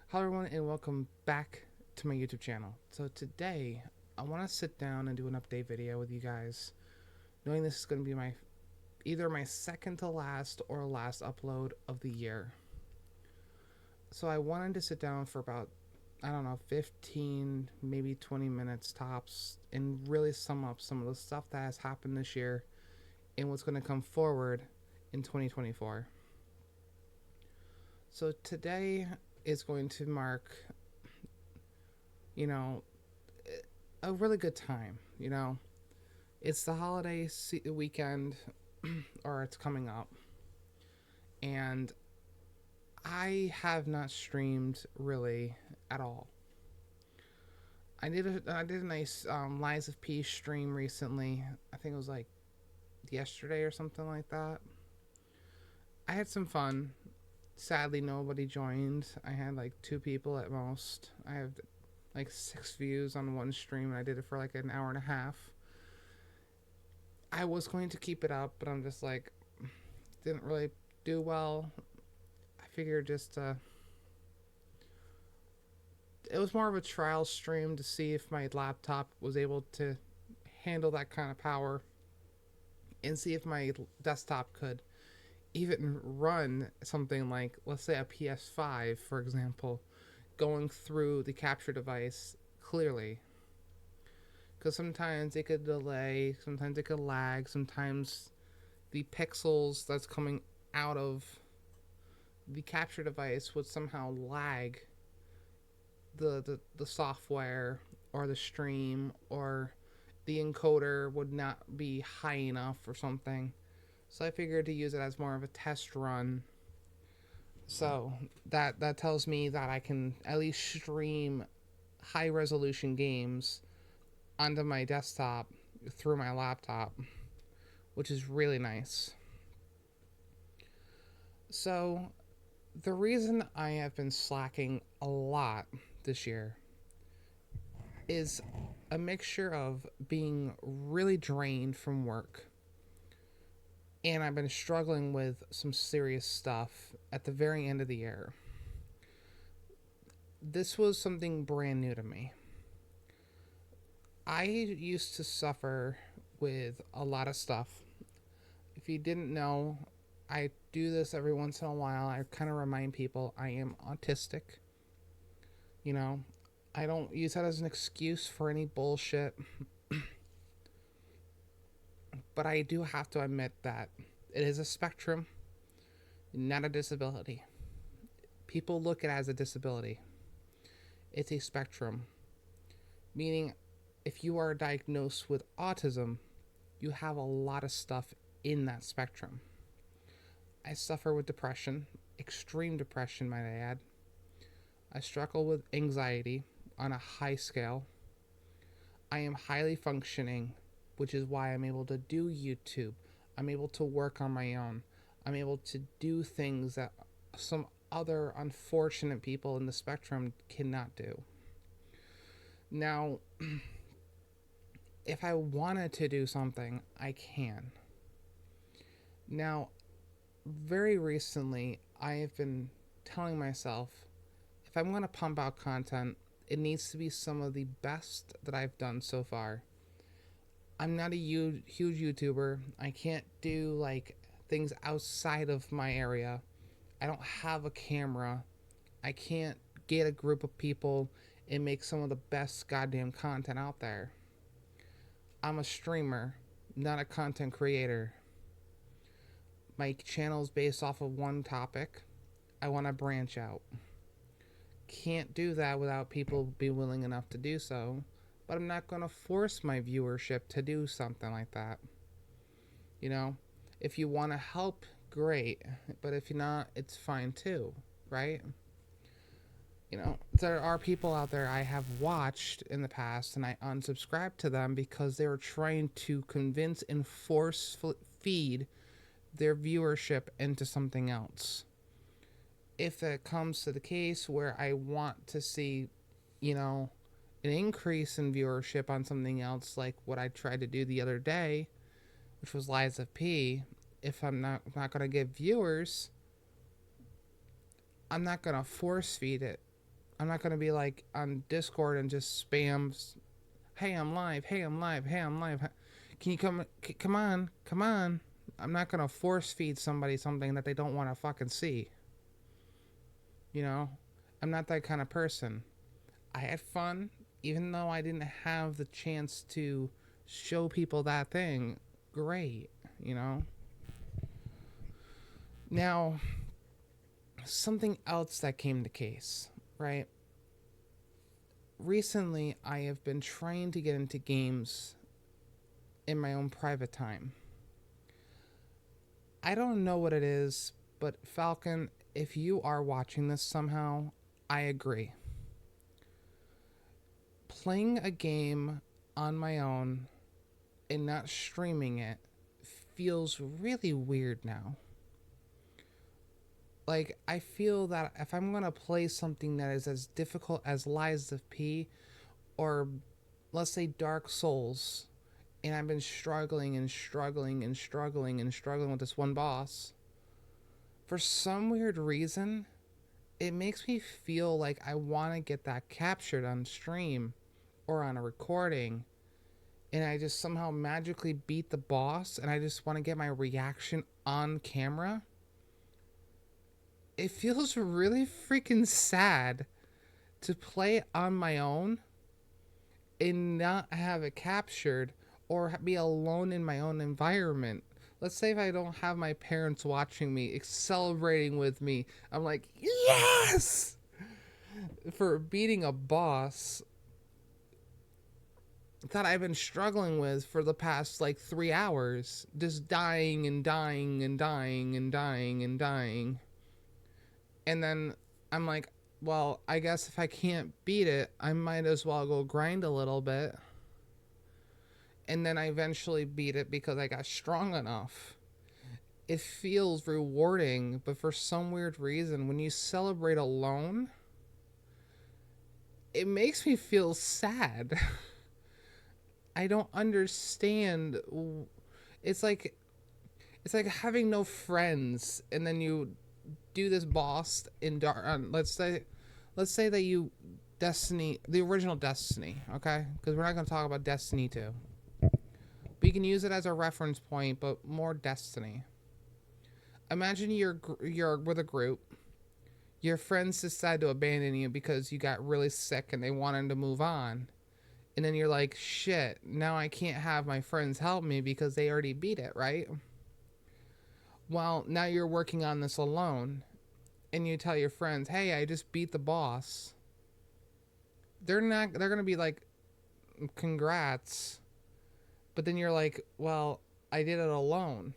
Hello, everyone, and welcome back to my YouTube channel. So, today I want to sit down and do an update video with you guys, knowing this is going to be either my second to last or last upload of the year. So, I wanted to sit down for about, I don't know, 15, maybe 20 minutes tops, and really sum up some of the stuff that has happened this year and what's going to come forward in 2024. So, today is going to mark, you know, a really good time. It's the holiday weekend, or it's coming up, and I have not streamed really at all. I did a nice Lies of P stream recently. I think it was like yesterday or something like that. I had some fun. Sadly, nobody joined. I had like two people at most. I have like 6 views on one stream, and I did it for like an hour and a half. I was going to keep it up, but I'm just like, didn't really do well. I figured it was more of a trial stream to see if my laptop was able to handle that kind of power and see if my desktop could even run something like, let's say, a PS5, for example, going through the capture device clearly. Because sometimes it could delay, sometimes it could lag, sometimes the pixels that's coming out of the capture device would somehow lag the software or the stream, or the encoder would not be high enough or something. So I figured to use it as more of a test run. So that tells me that I can at least stream high resolution games onto my desktop through my laptop, which is really nice. So the reason I have been slacking a lot this year is a mixture of being really drained from work, and I've been struggling with some serious stuff at the very end of the year. This was something brand new to me. I used to suffer with a lot of stuff. If you didn't know, I do this every once in a while. I kind of remind people I am autistic. You know, I don't use that as an excuse for any bullshit, but I do have to admit that it is a spectrum, not a disability. People look at it as a disability. It's a spectrum, meaning if you are diagnosed with autism, you have a lot of stuff in that spectrum. I suffer with depression, extreme depression, might I add. I struggle with anxiety on a high scale. I am highly functioning, which is why I'm able to do YouTube. I'm able to work on my own. I'm able to do things that some other unfortunate people in the spectrum cannot do. Now, if I wanted to do something, I can. Now, very recently, I have been telling myself, if I'm going to pump out content, it needs to be some of the best that I've done so far. I'm not a huge YouTuber. I can't do like things outside of my area. I don't have a camera. I can't get a group of people and make some of the best goddamn content out there. I'm a streamer, not a content creator. My channel is based off of one topic. I want to branch out. Can't do that without people being willing enough to do so, but I'm not going to force my viewership to do something like that. You know, if you want to help, great, but if you're not, it's fine too, right? There are people out there I have watched in the past, and I unsubscribed to them because they were trying to convince and force feed their viewership into something else. If it comes to the case where I want to see, an increase in viewership on something else, like what I tried to do the other day, which was Lies of P, if I'm not going to get viewers, I'm not going to force feed it. I'm not going to be like on Discord and just spam, hey, I'm live, hey, I'm live, hey, I'm live. Can you come on, come on. I'm not going to force feed somebody something that they don't want to fucking see. You know, I'm not that kind of person. I had fun, even though I didn't have the chance to show people that thing. Great, you know. Now, something else that came to case, right? Recently, I have been trying to get into games in my own private time. I don't know what it is, but Falcon, if you are watching this somehow, I agree. Playing a game on my own and not streaming it feels really weird now. Like, I feel that if I'm going to play something that is as difficult as Lies of P, or let's say Dark Souls, and I've been struggling and struggling and struggling and struggling with this one boss, for some weird reason, it makes me feel like I want to get that captured on stream or on a recording, and I just somehow magically beat the boss, and I just want to get my reaction on camera. It feels really freaking sad to play on my own and not have it captured or be alone in my own environment. Let's say if I don't have my parents watching me, celebrating with me, I'm like, yes! For beating a boss that I've been struggling with for the past like 3 hours. Just dying and dying and dying and dying and dying. And then I'm like, well, I guess if I can't beat it, I might as well go grind a little bit. And then I eventually beat it because I got strong enough. It feels rewarding, but for some weird reason, when you celebrate alone, it makes me feel sad. I don't understand. It's like having no friends, and then you do this boss in dark. Let's say that you Destiny, the original Destiny, okay? Because we're not going to talk about Destiny 2. But you can use it as a reference point, but more Destiny. Imagine you're with a group. Your friends decide to abandon you because you got really sick and they wanted to move on. And then you're like, shit, now I can't have my friends help me because they already beat it, right? Well, now you're working on this alone. And you tell your friends, hey, I just beat the boss. They're going to be like, congrats. But then you're like, well, I did it alone.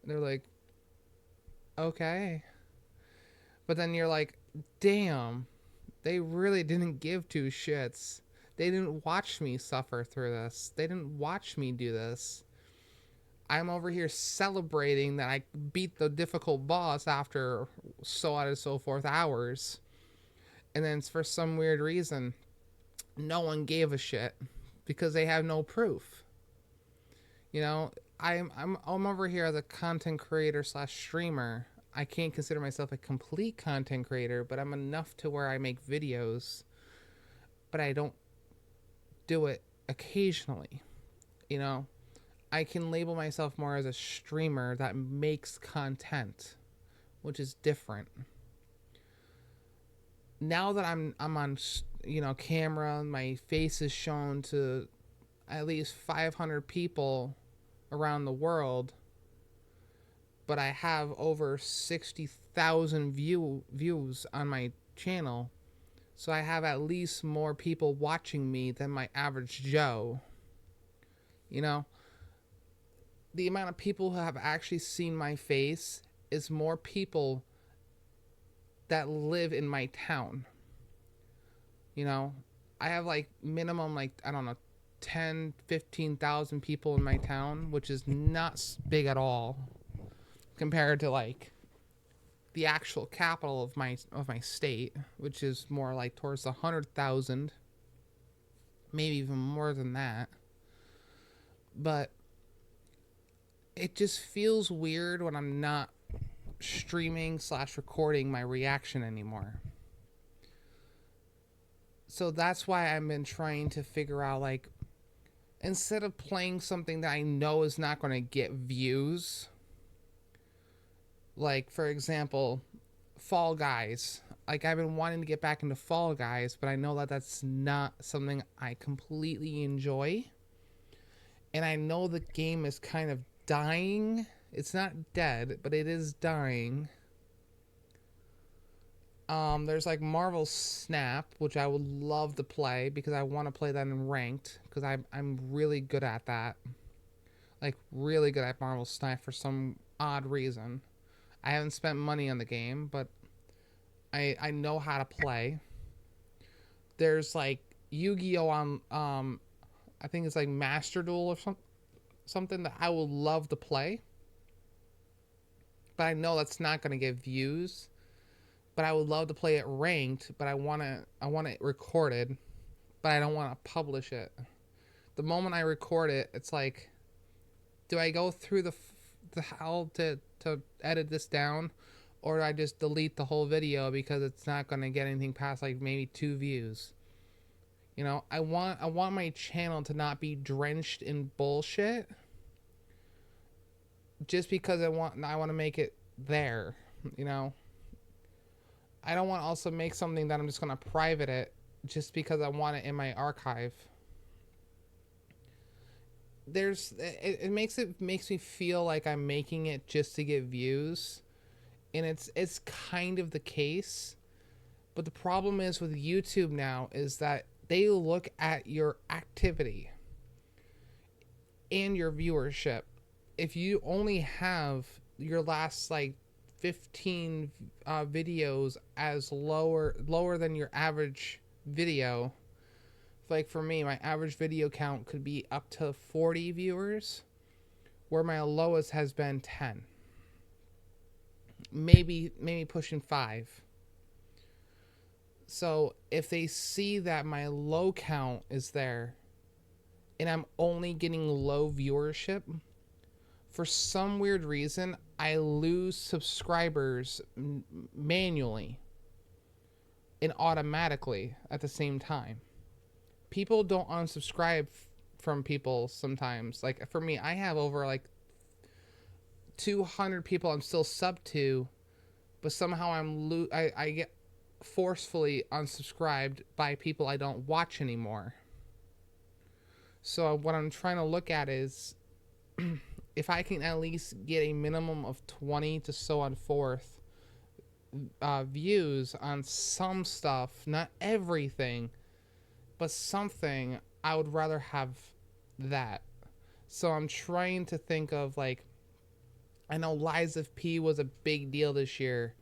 And they're like, okay. But then you're like, damn, they really didn't give two shits. They didn't watch me suffer through this. They didn't watch me do this. I'm over here celebrating that I beat the difficult boss after so on and so forth hours. And then for some weird reason, no one gave a shit because they have no proof. You know, I'm over here as a content creator / streamer. I can't consider myself a complete content creator, but I'm enough to where I make videos, but I don't do it occasionally. You know, I can label myself more as a streamer that makes content, which is different. Now that I'm on, you know, camera, my face is shown to at least 500 people around the world, but I have over 60,000 views on my channel. So I have at least more people watching me than my average Joe. You know, the amount of people who have actually seen my face is more people that live in my town. You know, I have like minimum, like, I don't know, 10, 15,000 people in my town, which is not big at all compared to like the actual capital of my state, which is more like towards the 100,000, maybe even more than that. But it just feels weird when I'm not streaming / recording my reaction anymore. So that's why I've been trying to figure out, like, instead of playing something that I know is not going to get views, like, for example, Fall Guys. Like, I've been wanting to get back into Fall Guys, but I know that that's not something I completely enjoy. And I know the game is kind of dying. It's not dead, but it is dying. There's like Marvel Snap, which I would love to play because I want to play that in ranked because I'm really good at that. Like, really good at Marvel Snap for some odd reason. I haven't spent money on the game, but I know how to play. There's like Yu-Gi-Oh on I think it's like Master Duel or something that I would love to play. But I know that's not going to get views. But I would love to play it ranked, but I want it recorded, but I don't want to publish it. The moment I record it, it's like, do I go through the hell to edit this down, or do I just delete the whole video because it's not going to get anything past like maybe 2 views? You know, I want my channel to not be drenched in bullshit just because I want to make it there, you know. I don't want to also make something that I'm just going to private it just because I want it in my archive. It makes me feel like I'm making it just to get views, and it's kind of the case. But the problem is with YouTube now is that they look at your activity and your viewership. If you only have your last like 15 videos as lower than your average video, like for me, my average video count could be up to 40 viewers, where my lowest has been 10, maybe pushing 5. So if they see that my low count is there and I'm only getting low viewership, for some weird reason, I lose subscribers manually and automatically at the same time. People don't unsubscribe from people sometimes. Like for me, I have over like 200 people I'm still sub to, but somehow I get forcefully unsubscribed by people I don't watch anymore. So what I'm trying to look at is if I can at least get a minimum of 20 to so on forth views on some stuff, not everything, but something, I would rather have that. So I'm trying to think of, like, I know Lies of P was a big deal this year.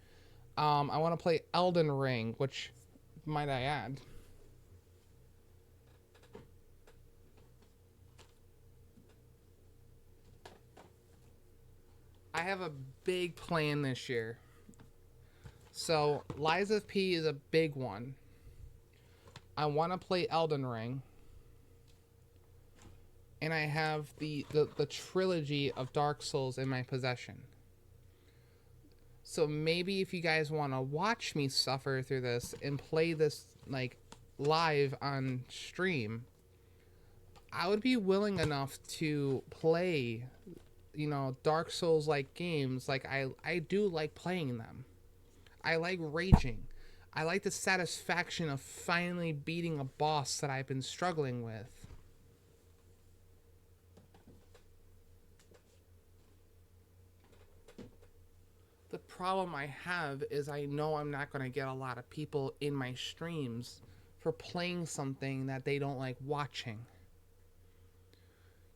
I want to play Elden Ring, which, might I add, I have a big plan this year. So Lies of P is a big one. I want to play Elden Ring. And I have the trilogy of Dark Souls in my possession. So maybe if you guys want to watch me suffer through this and play this like live on stream, I would be willing enough to play, you know, Dark Souls like games. Like I do like playing them. I like raging. I like the satisfaction of finally beating a boss that I've been struggling with. The problem I have is I know I'm not going to get a lot of people in my streams for playing something that they don't like watching.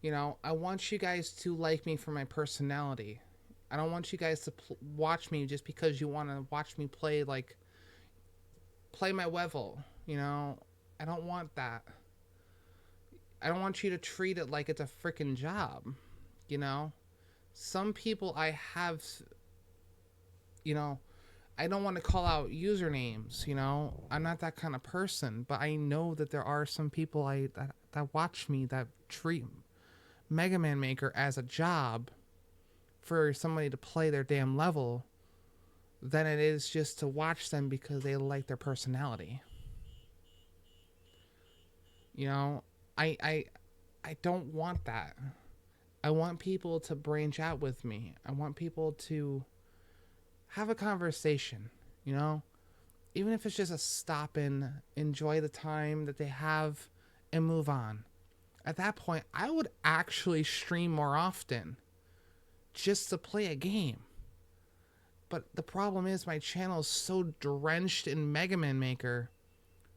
You know, I want you guys to like me for my personality. I don't want you guys to watch me just because you want to watch me play, like, play my level, you know? I don't want that. I don't want you to treat it like it's a freaking job, you know? Some people I have, you know, I don't want to call out usernames, you know? I'm not that kind of person, but I know that there are some people that watch me that treat Mega Man Maker as a job for somebody to play their damn level than it is just to watch them because they like their personality. You know, I I I don't want that. I want people to branch out with me. I want people to have a conversation, you know? Even if it's just a stop and enjoy the time that they have and move on. At that point, I would actually stream more often just to play a game. But the problem is my channel is so drenched in Mega Man Maker.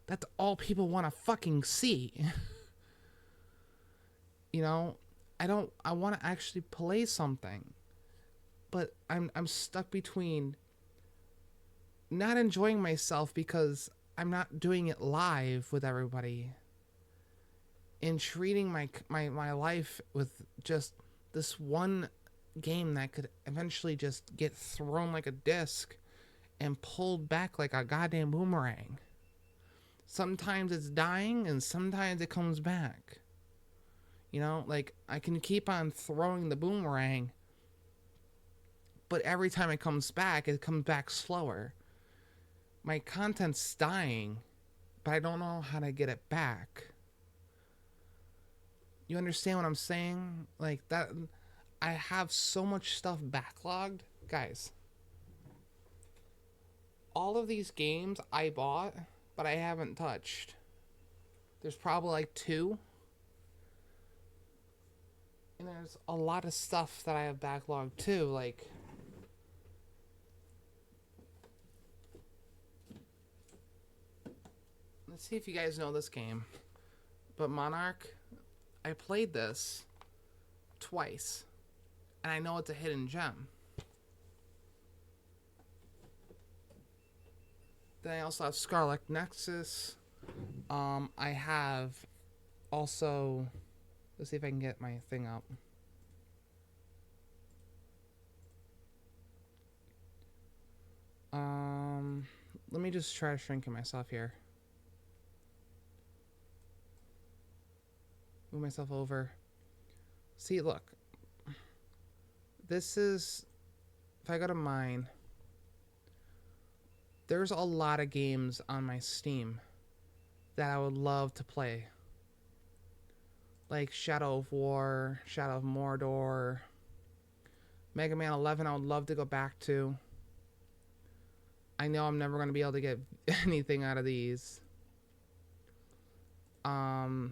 That's all people want to fucking see. You know, I want to actually play something. But I'm stuck between not enjoying myself because I'm not doing it live with everybody and treating my life with just this one game that could eventually just get thrown like a disc and pulled back like a goddamn boomerang. Sometimes it's dying and sometimes it comes back. You know, like I can keep on throwing the boomerang, but every time it comes back slower. My content's dying, but I don't know how to get it back. You understand what I'm saying? Like that, I have so much stuff backlogged. Guys, all of these games I bought, but I haven't touched. There's probably like 2. And there's a lot of stuff that I have backlogged too, like let's see if you guys know this game. But Monarch, I played this twice. And I know it's a hidden gem. Then I also have Scarlet Nexus. I have also... Let's see if I can get my thing up. Let me just try shrinking myself here. Move myself over. See, look. This is... If I go to mine... There's a lot of games on my Steam that I would love to play. Like Shadow of War, Shadow of Mordor, Mega Man 11 I would love to go back to. I know I'm never going to be able to get anything out of these. I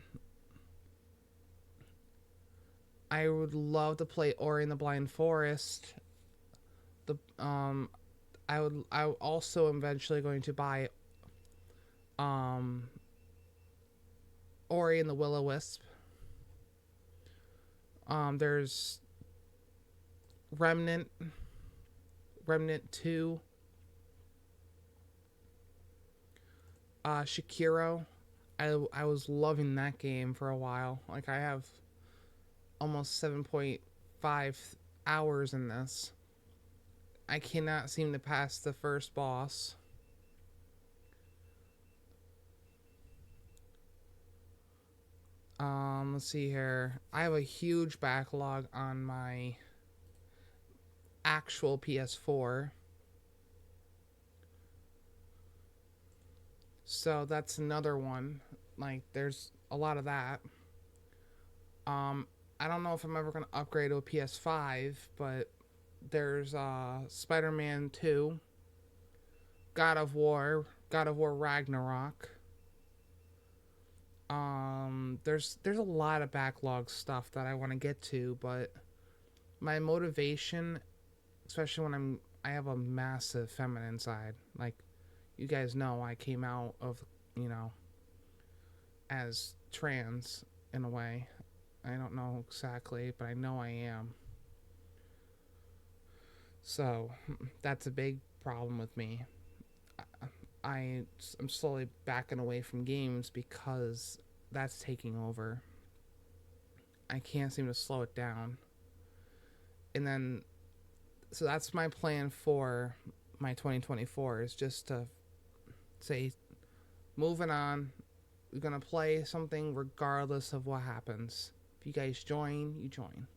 would love to play Ori and the Blind Forest. I also eventually going to buy Ori and the Will-O-Wisp. There's Remnant 2, Shikiro. I was loving that game for a while. Like I have almost 7.5 hours in this. I cannot seem to pass the first boss. Let's see here. I have a huge backlog on my actual PS4. So that's another one. Like, there's a lot of that. I don't know if I'm ever going to upgrade to a PS5, but there's Spider-Man 2, God of War Ragnarok. There's a lot of backlog stuff that I want to get to, but my motivation, especially when I have a massive feminine side. Like, you guys know I came out of, as trans in a way. I don't know exactly, but I know I am. So, that's a big problem with me. I'm slowly backing away from games because that's taking over. I can't seem to slow it down. And then, so that's my plan for my 2024 is just to say, moving on, we're going to play something regardless of what happens. If you guys join, you join.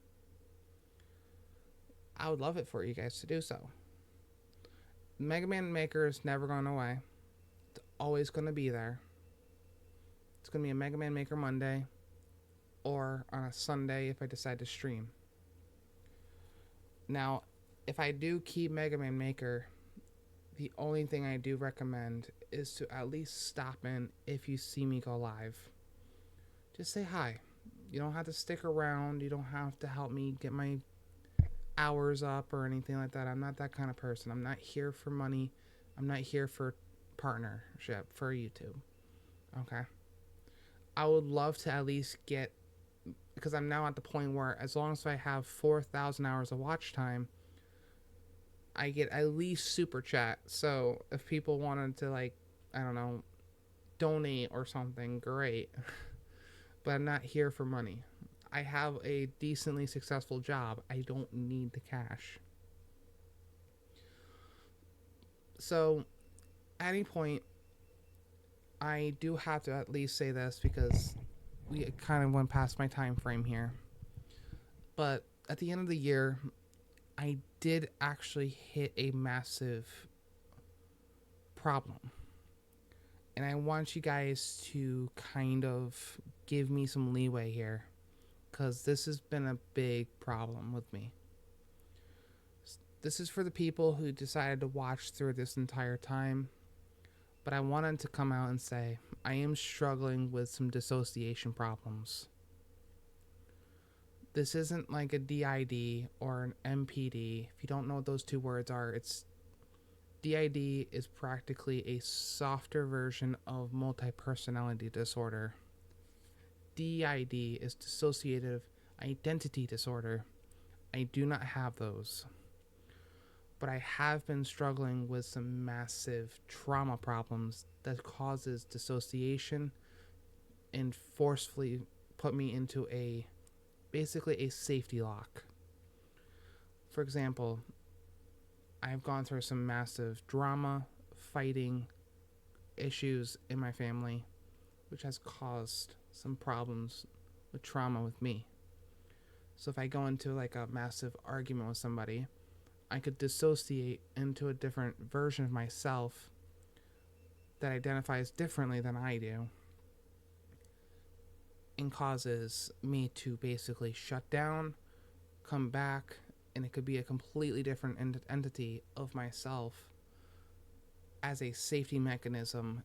I would love it for you guys to do so. Mega Man Maker is never going away. It's always going to be there. It's going to be a Mega Man Maker Monday or on a Sunday if I decide to stream. Now, if I do keep Mega Man Maker, the only thing I do recommend is to at least stop in if you see me go live. Just say hi. You don't have to stick around. You don't have to help me get my hours up or anything like that. I'm not that kind of person. I'm not here for money. I'm not here for partnership for YouTube. Okay? I would love to at least get, because I'm now at the point where as long as I have 4,000 hours of watch time, I get at least super chat. So if people wanted to, like, I don't know, donate or something, great. But I'm not here for money. I have a decently successful job. I don't need the cash. So at any point, I do have to at least say this because we kind of went past my time frame here. But at the end of the year, I did actually hit a massive problem. And I want you guys to kind of give me some leeway here, because this has been a big problem with me. This is for the people who decided to watch through this entire time, but I wanted to come out and say I am struggling with some dissociation problems. This isn't like a DID or an MPD. If you don't know what those two words are, it's DID is practically a softer version of multi-personality disorder. DID is dissociative identity disorder. I do not have those. But I have been struggling with some massive trauma problems that causes dissociation and forcefully put me into basically a safety lock. For example, I've gone through some massive drama, fighting issues in my family, which has caused some problems with trauma with me. So if I go into like a massive argument with somebody, I could dissociate into a different version of myself that identifies differently than I do and causes me to basically shut down, come back, and it could be a completely different entity of myself as a safety mechanism,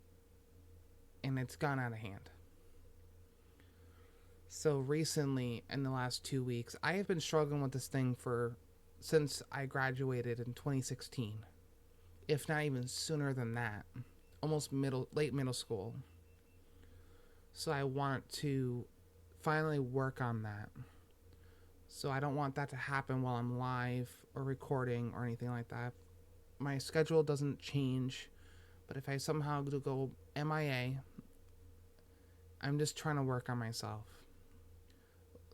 and it's gone out of hand. So recently, in the last 2 weeks, I have been struggling with this thing since I graduated in 2016, if not even sooner than that, almost late middle school. So I want to finally work on that. So I don't want that to happen while I'm live or recording or anything like that. My schedule doesn't change, but if I somehow go MIA, I'm just trying to work on myself.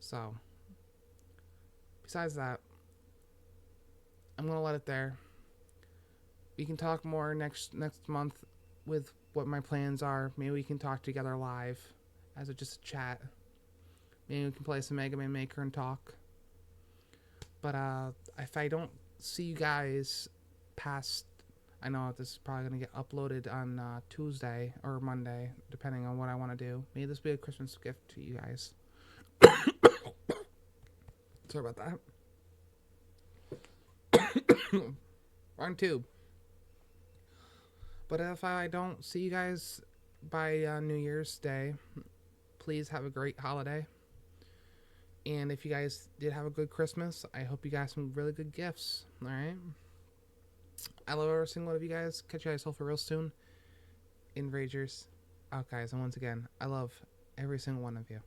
So, besides that, I'm going to let it there. We can talk more next month with what my plans are. Maybe we can talk together live as just a chat. Maybe we can play some Mega Man Maker and talk. But if I don't see you guys past, I know this is probably going to get uploaded on Tuesday or Monday, depending on what I want to do. May this be a Christmas gift to you guys. Sorry about that. Wrong tube. But if I don't see you guys by New Year's Day, please have a great holiday. And if you guys did have a good Christmas, I hope you got some really good gifts. All right. I love every single one of you guys. Catch you guys all for real soon. In Ragers. Out, guys. And once again, I love every single one of you.